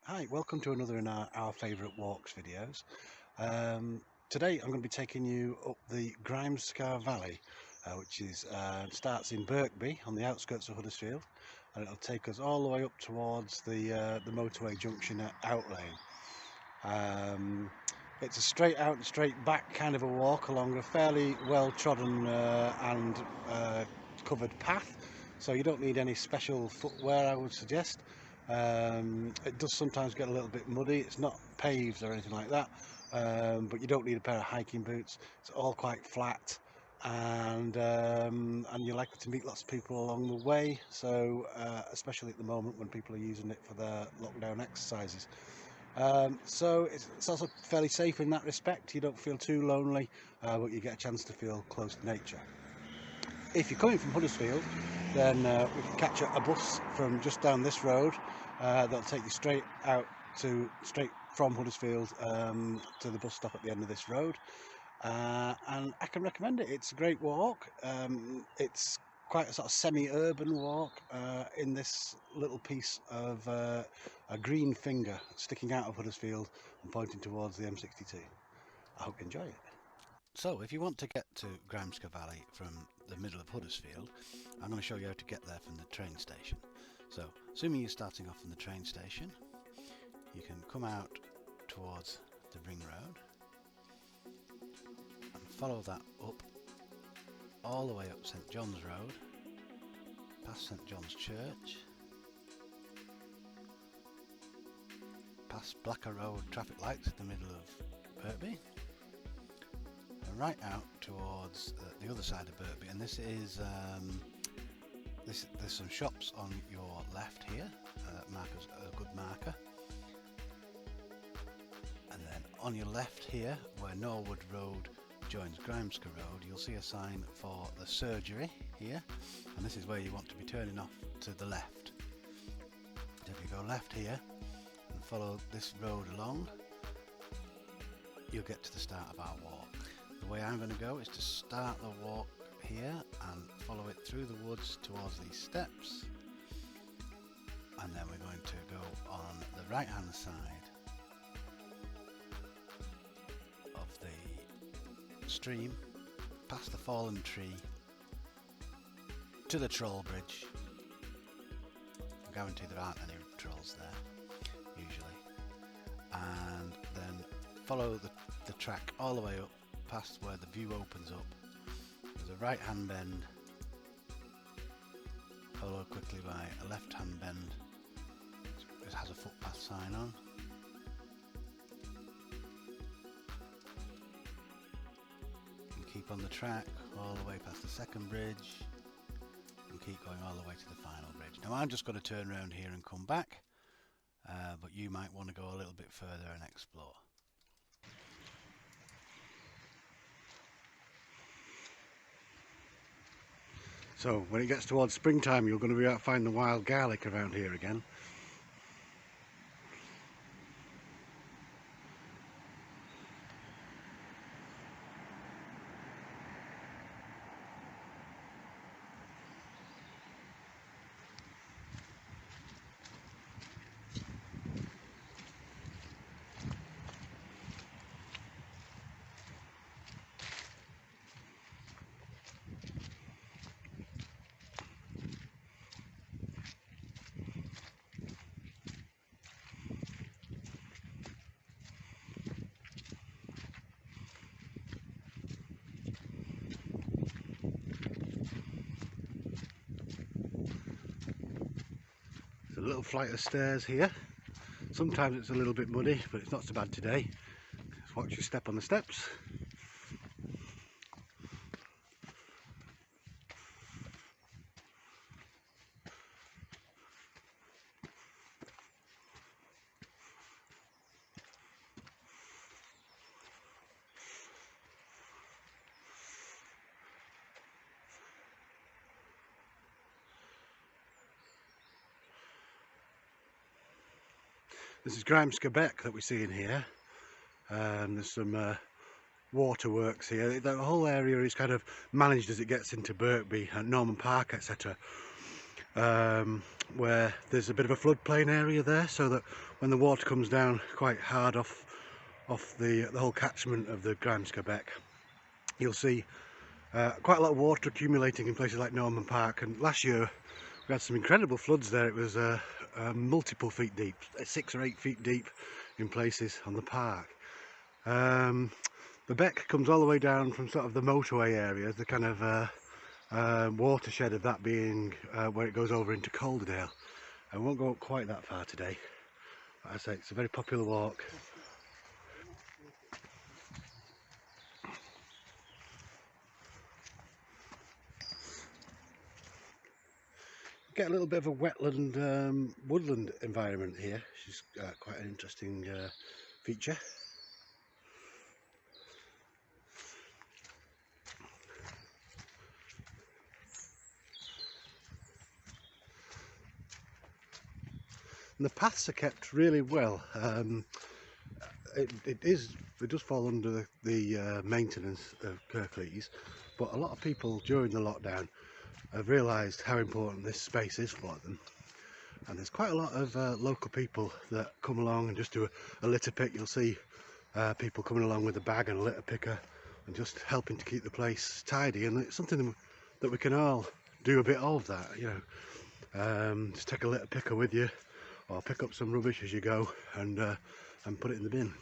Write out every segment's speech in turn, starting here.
Hi, welcome to another in our favourite walks videos. Today I'm going to be taking you up the Grimescar Valley, which starts in Birkby on the outskirts of Huddersfield, and it'll take us all the way up towards the motorway junction at Outlane. It's a straight out and straight back kind of a walk along a fairly well trodden and covered path, so you don't need any special footwear, I would suggest. It does sometimes get a little bit muddy. It's not paved or anything like that, but you don't need a pair of hiking boots. It's all quite flat, and you're likely to meet lots of people along the way, so especially at the moment when people are using it for their lockdown exercises. So it's also fairly safe in that respect. You don't feel too lonely, but you get a chance to feel close to nature. If you're coming from Huddersfield, then we can catch a bus from just down this road. That'll take you straight from Huddersfield to the bus stop at the end of this road. And I can recommend it. It's a great walk. It's quite a sort of semi-urban walk in this little piece of a green finger sticking out of Huddersfield and pointing towards the M62. I hope you enjoy it. So if you want to get to Grimescar Valley from the middle of Huddersfield, I'm going to show you how to get there from the train station. So assuming you're starting off from the train station, you can come out towards the ring road and follow that up all the way up St John's Road, past St John's Church, past Blacker Road traffic lights at the middle of Birkby, and right out towards the other side of Birkby. And this is there's some shops on your left here, markers a good marker, and then on your left here, where Norwood Road joins Grimescar Road, you'll see a sign for the surgery here, and this is where you want to be turning off to the left. So if you go left here and follow this road along, you'll get to the start of our walk. The way I'm going to go is to start the walk here and follow it through the woods towards these steps, and then we're going to go on the right hand side of the stream, past the fallen tree, to the troll bridge. I guarantee there aren't any trolls there usually, and then follow the track all the way up past where the view opens up. There's a right hand bend, followed quickly by a left hand bend. It has a footpath sign on. Keep on the track all the way past the second bridge and keep going all the way to the final bridge. Now I'm just going to turn around here and come back, but you might want to go a little bit further and explore. So when it gets towards springtime, you're going to be able to find the wild garlic around here again. A little flight of stairs here. Sometimes it's a little bit muddy, but it's not so bad today. Just watch your step on the steps. This is Grimescar Beck that we see in here. There's some waterworks here. The whole area is kind of managed as it gets into Birkby and Norman Park, etc. where there's a bit of a floodplain area there, so that when the water comes down quite hard off the whole catchment of the Grimescar beck, you'll see quite a lot of water accumulating in places like Norman Park. And last year we had some incredible floods there. It was multiple feet deep, 6 or 8 feet deep in places on the park. The beck comes all the way down from sort of the motorway area, the kind of watershed of that being where it goes over into Calderdale. I won't go up quite that far today, but I say it's a very popular walk. Get a little bit of a wetland woodland environment here, which is quite an interesting feature. And the paths are kept really well. It does fall under the maintenance of Kirklees, but a lot of people during the lockdown have realised how important this space is for them. And there's quite a lot of local people that come along and just do a litter pick. You'll see people coming along with a bag and a litter picker and just helping to keep the place tidy. And it's something that we can all do a bit of that, you know. Just take a litter picker with you, or pick up some rubbish as you go and put it in the bin.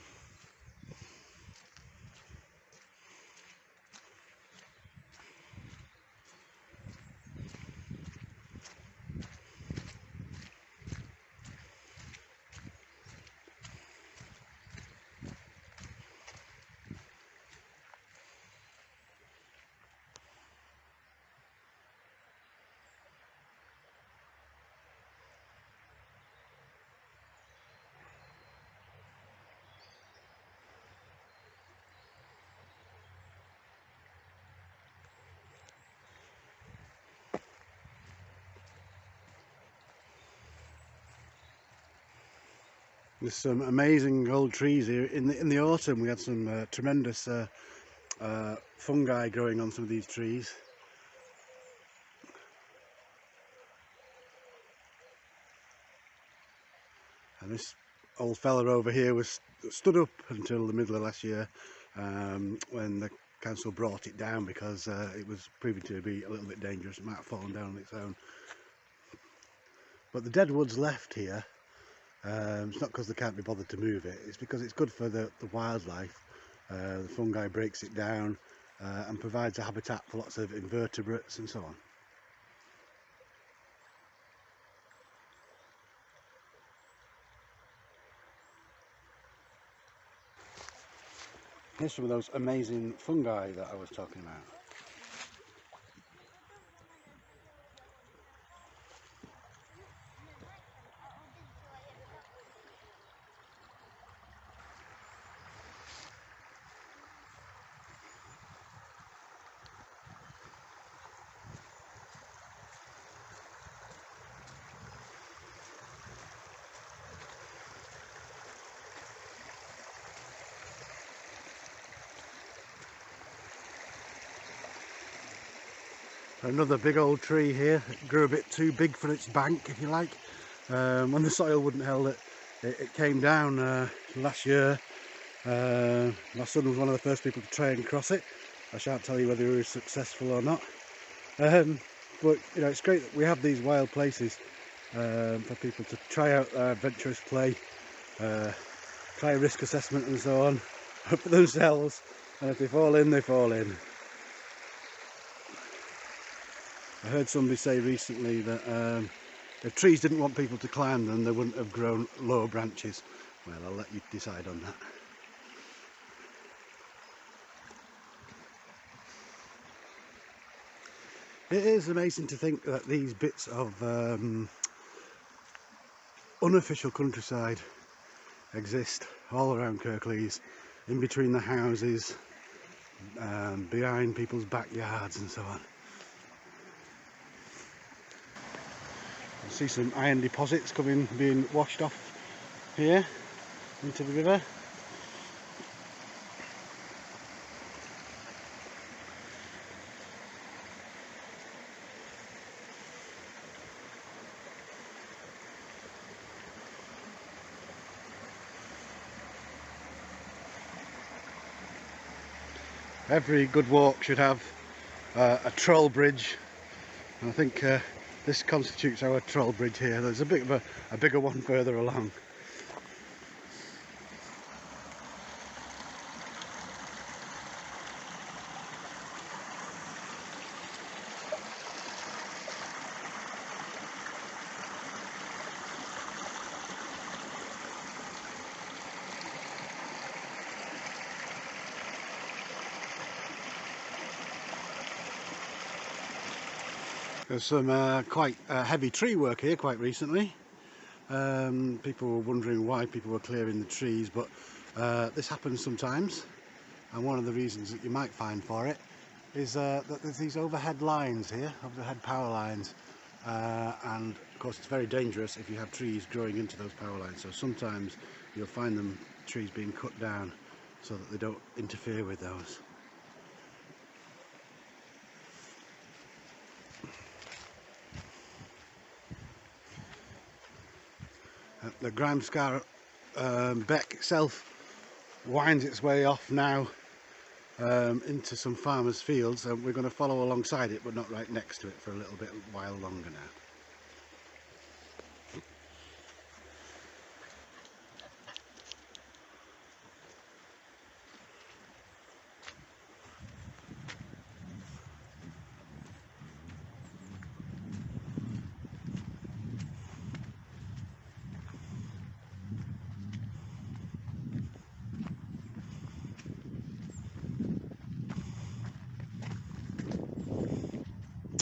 There's some amazing old trees here. In the autumn we had some tremendous fungi growing on some of these trees. And this old fella over here was stood up until the middle of last year, when the council brought it down because it was proving to be a little bit dangerous. It might have fallen down on its own. But the dead wood's left here. It's not because they can't be bothered to move it, it's because it's good for the wildlife. The fungi breaks it down and provides a habitat for lots of invertebrates and so on. Here's some of those amazing fungi that I was talking about. Another big old tree here. It grew a bit too big for its bank, if you like. When the soil wouldn't hold it, it came down last year. My son was one of the first people to try and cross it. I shan't tell you whether he was successful or not. But you know, it's great that we have these wild places for people to try out adventurous play, try a risk assessment and so on for themselves. And if they fall in, they fall in. I heard somebody say recently that if trees didn't want people to climb them, they wouldn't have grown lower branches. Well, I'll let you decide on that. It is amazing to think that these bits of unofficial countryside exist all around Kirklees, in between the houses, behind people's backyards and so on. You see some iron deposits being washed off here into the river. Every good walk should have a troll bridge, and I think this constitutes our troll bridge here. There's a bit of a bigger one further along. There's some quite heavy tree work here quite recently. People were wondering why people were clearing the trees, but this happens sometimes, and one of the reasons that you might find for it is that there's these overhead lines here, overhead power lines, and of course it's very dangerous if you have trees growing into those power lines, so sometimes you'll find them trees being cut down so that they don't interfere with those. The Grimescar beck itself winds its way off now into some farmers' fields, and we're going to follow alongside it but not right next to it for a little bit while longer now.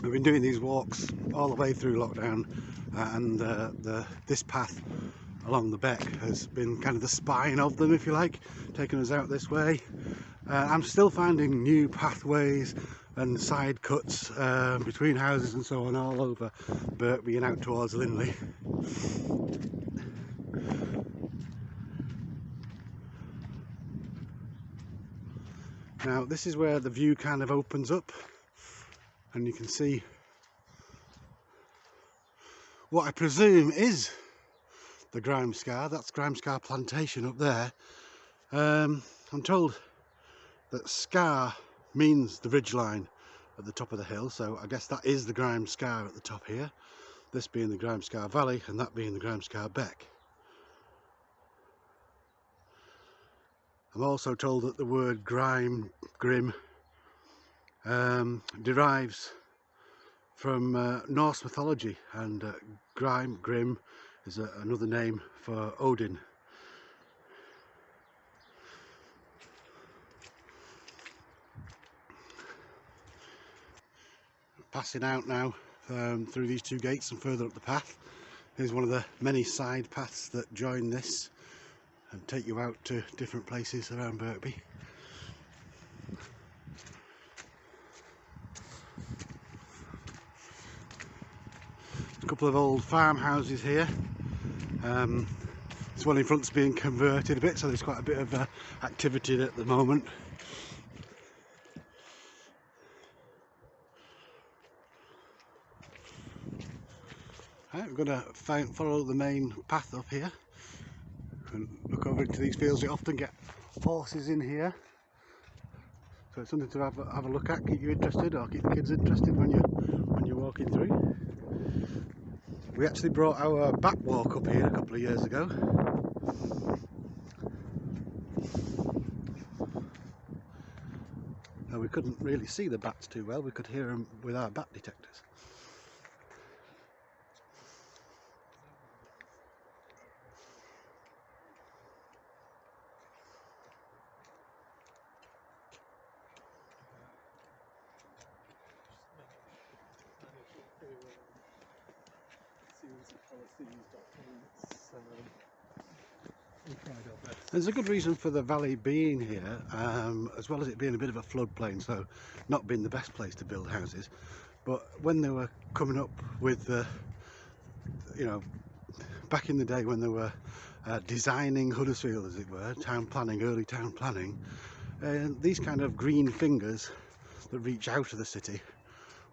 We've been doing these walks all the way through lockdown, and this path along the beck has been kind of the spine of them, if you like, taking us out this way. I'm still finding new pathways and side cuts between houses and so on all over Birkby and out towards Linley. Now this is where the view kind of opens up, and you can see what I presume is the Grimescar. That's Grimescar plantation up there. I'm told that scar means the ridgeline at the top of the hill, so I guess that is the Grimescar at the top here, this being the Grimescar Valley and that being the Grimescar Beck. I'm also told that the word grim derives from Norse mythology, and Grim is another name for Odin. Passing out now through these two gates and further up the path. Here's one of the many side paths that join this and take you out to different places around Birkby. A couple of old farmhouses here. This one in front's being converted a bit, so there's quite a bit of activity at the moment. Right, we're going to follow the main path up here and look over into these fields. We often get horses in here, so it's something to have a look at, keep you interested, or keep the kids interested when you're walking through. We actually brought our bat walk up here a couple of years ago. We couldn't really see the bats too well, we could hear them with our bat detectors. There's a good reason for the valley being here, as well as it being a bit of a floodplain, so not being the best place to build houses. But when they were coming up with, you know, back in the day when they were designing Huddersfield, as it were, town planning, early town planning, these kind of green fingers that reach out of the city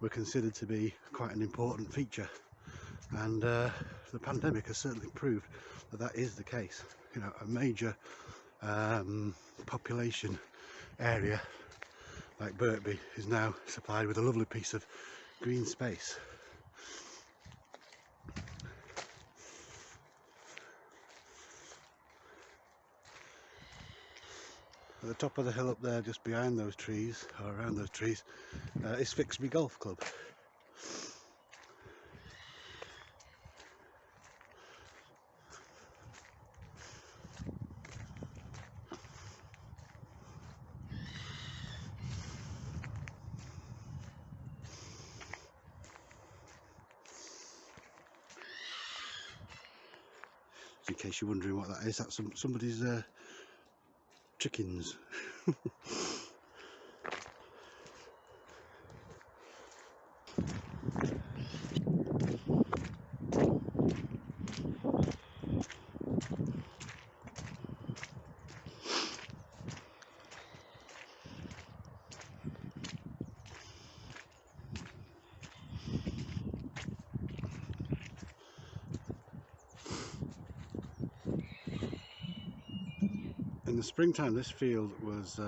were considered to be quite an important feature. And the pandemic has certainly proved that that is the case. You know, a major population area like Birkby, is now supplied with a lovely piece of green space. At the top of the hill up there, just behind those trees, or around those trees, is Fixby Golf Club. In case you're wondering what that is, that's somebody's chickens. In the springtime, this field was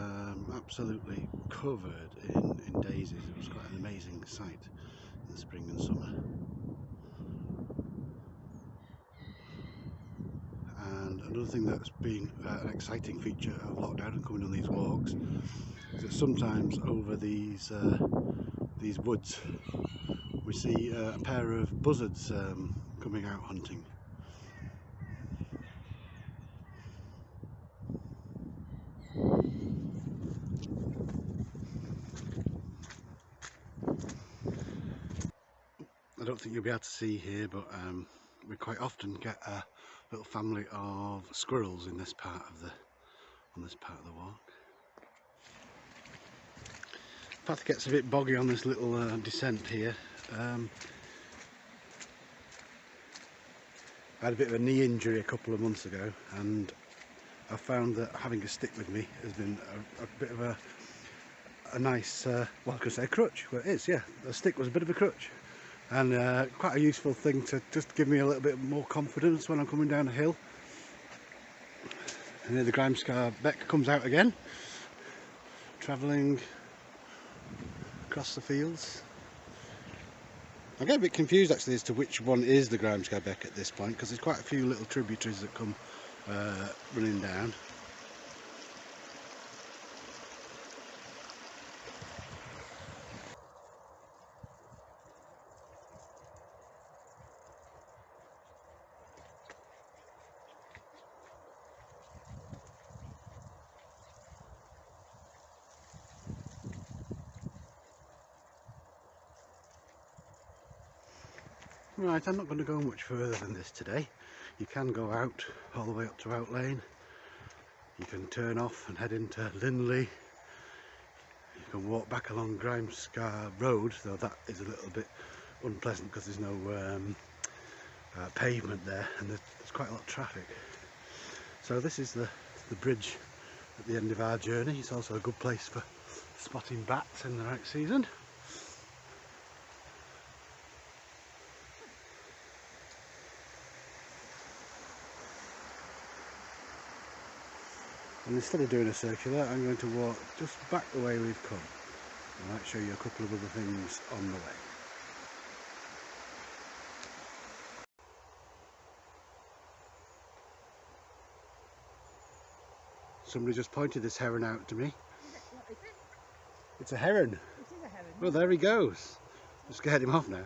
absolutely covered in daisies. It was quite an amazing sight in the spring and summer. And another thing that's been an exciting feature of lockdown and coming on these walks is that sometimes over these woods we see a pair of buzzards coming out hunting. I don't think you'll be able to see here, but we quite often get a little family of squirrels in this part of the walk. The path gets a bit boggy on this little descent here. I had a bit of a knee injury a couple of months ago, and I found that having a stick with me has been a bit of a nice, well, I could say a crutch. Well, it is, yeah. The stick was a bit of a crutch, and quite a useful thing to just give me a little bit more confidence when I'm coming down a hill. And then the Grimescar beck comes out again, travelling across the fields. I get a bit confused actually as to which one is the Grimescar beck at this point, because there's quite a few little tributaries that come running down. Right, I'm not going to go much further than this today. You can go out all the way up to Out Lane. You can turn off and head into Linley. You can walk back along Grimescar Road, though that is a little bit unpleasant because there's no pavement there, and there's quite a lot of traffic. So this is the bridge at the end of our journey. It's also a good place for spotting bats in the right season. And instead of doing a circular, I'm going to walk just back the way we've come. I might show you a couple of other things on the way. Somebody just pointed this heron out to me. What is it? It's a heron. It is a heron. Well, there he goes. Just scared him off now.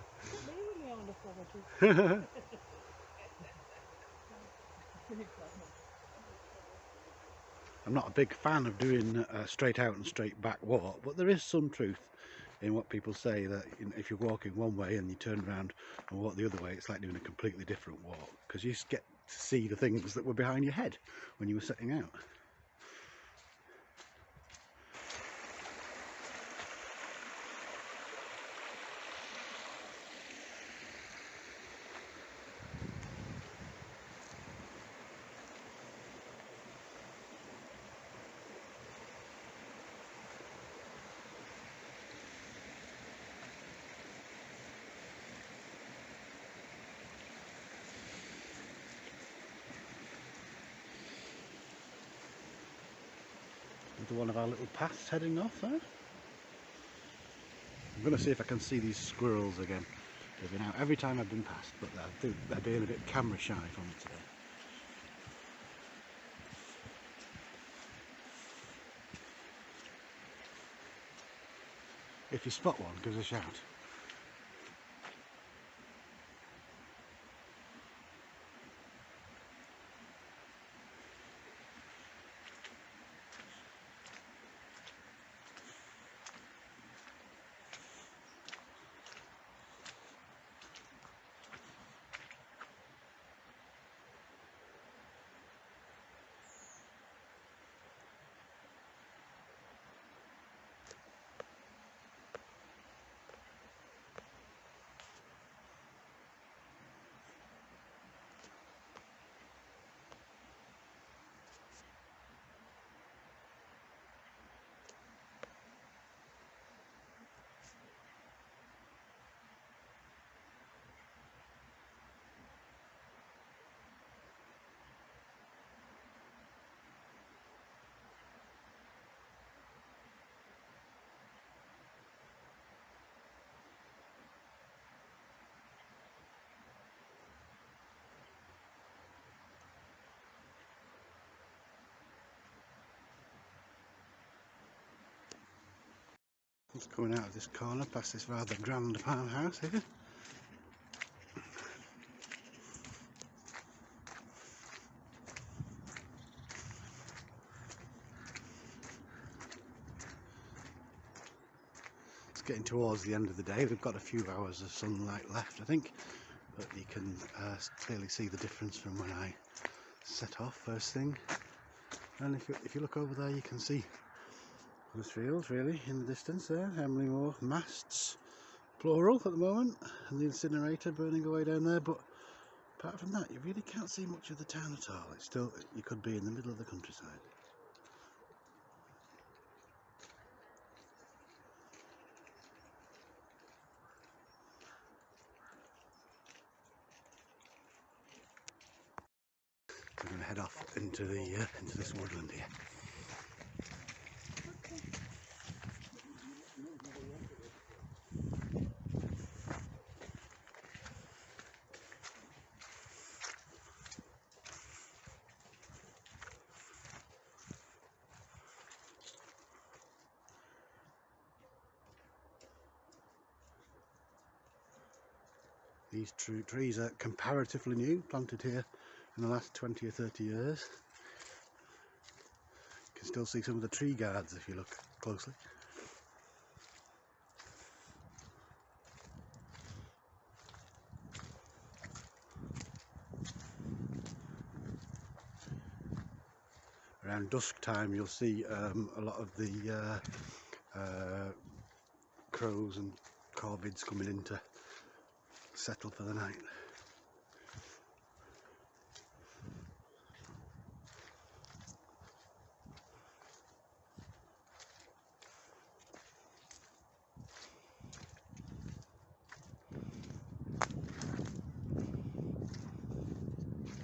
I'm not a big fan of doing a straight out and straight back walk, but there is some truth in what people say that if you're walking one way and you turn around and walk the other way, it's like doing a completely different walk, because you just get to see the things that were behind your head when you were setting out. Into one of our little paths heading off there. going to see if I can see these squirrels again. They've been out every time I've been past, but I think they're being a bit camera shy for me today. If you spot one, give us a shout. Just coming out of this corner past this rather grand farmhouse here. It's getting towards the end of the day. We've got a few hours of sunlight left, I think, but you can clearly see the difference from when I set off first thing. And if you look over there, you can see Huddersfield really in the distance there. Emily Moor masts, plural at the moment, and the incinerator burning away down there. But apart from that, you really can't see much of the town at all. It's still, you could be in the middle of the countryside. We're going to head off into this woodland here. These trees are comparatively new, planted here in the last 20 or 30 years. You can still see some of the tree guards if you look closely. Around dusk time you'll see a lot of the crows and corvids coming in to settle for the night.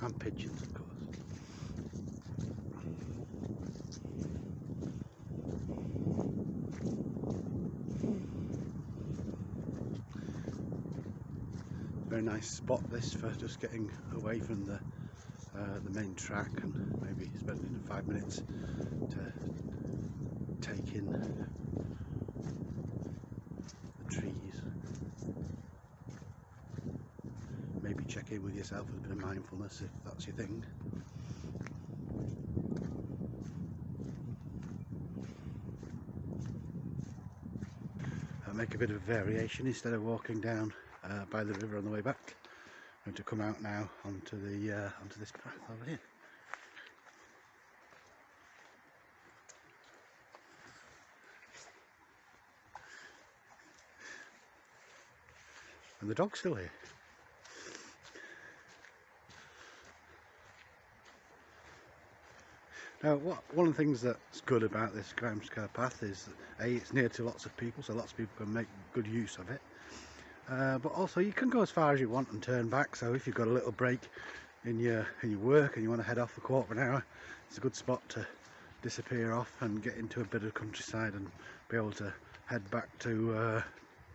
And pigeons, of course. Very nice spot this for just getting away from the main track and maybe spending 5 minutes to take in the trees. Maybe check in with yourself with a bit of mindfulness if that's your thing. Make a bit of a variation. Instead of walking down by the river on the way back, I'm going to come out now onto this path over here. And the dog's still here. Now, one of the things that's good about this Grimescar path is that it's near to lots of people, so lots of people can make good use of it. But also you can go as far as you want and turn back, so if you've got a little break in your work and you want to head off for a quarter of an hour, it's a good spot to disappear off and get into a bit of countryside and be able to head back to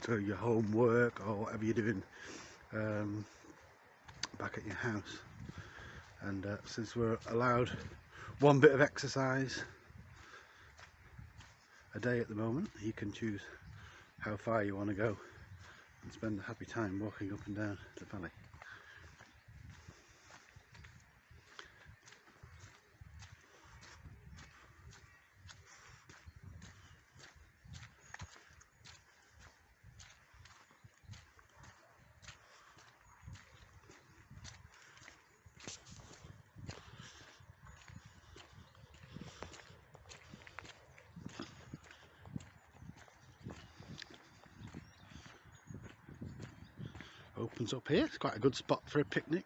to your homework or whatever you're doing back at your house. And since we're allowed one bit of exercise a day at the moment, you can choose how far you want to go and spend a happy time walking up and down the valley. Opens up here, it's quite a good spot for a picnic.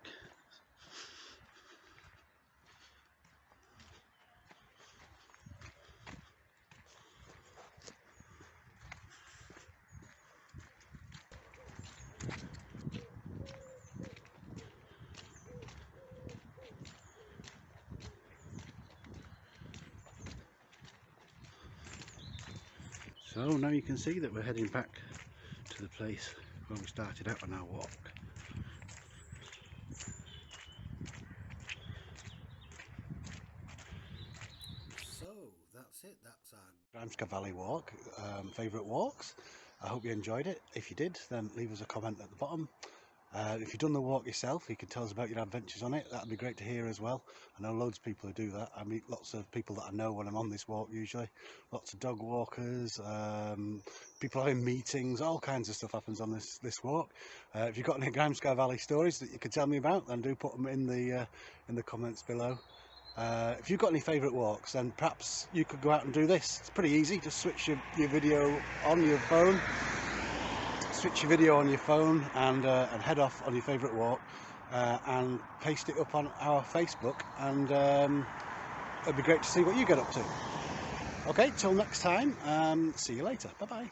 So now you can see that we're heading back to the place where we started out on our walk. So that's it, that's our Grimescar Valley walk, favourite walks. I hope you enjoyed it. If you did, then leave us a comment at the bottom. If you've done the walk yourself, you can tell us about your adventures on it. That'd be great to hear as well. I know loads of people who do that. I meet lots of people that I know when I'm on this walk usually. Lots of dog walkers, people having meetings, all kinds of stuff happens on this walk. If you've got any Grimescar Valley stories that you could tell me about, then do put them in the comments below. If you've got any favourite walks, then perhaps you could go out and do this. It's pretty easy. Just switch your video on your phone. Switch your video on your phone and head off on your favourite walk and paste it up on our Facebook, and it'd be great to see what you get up to. Okay, till next time, see you later. Bye bye.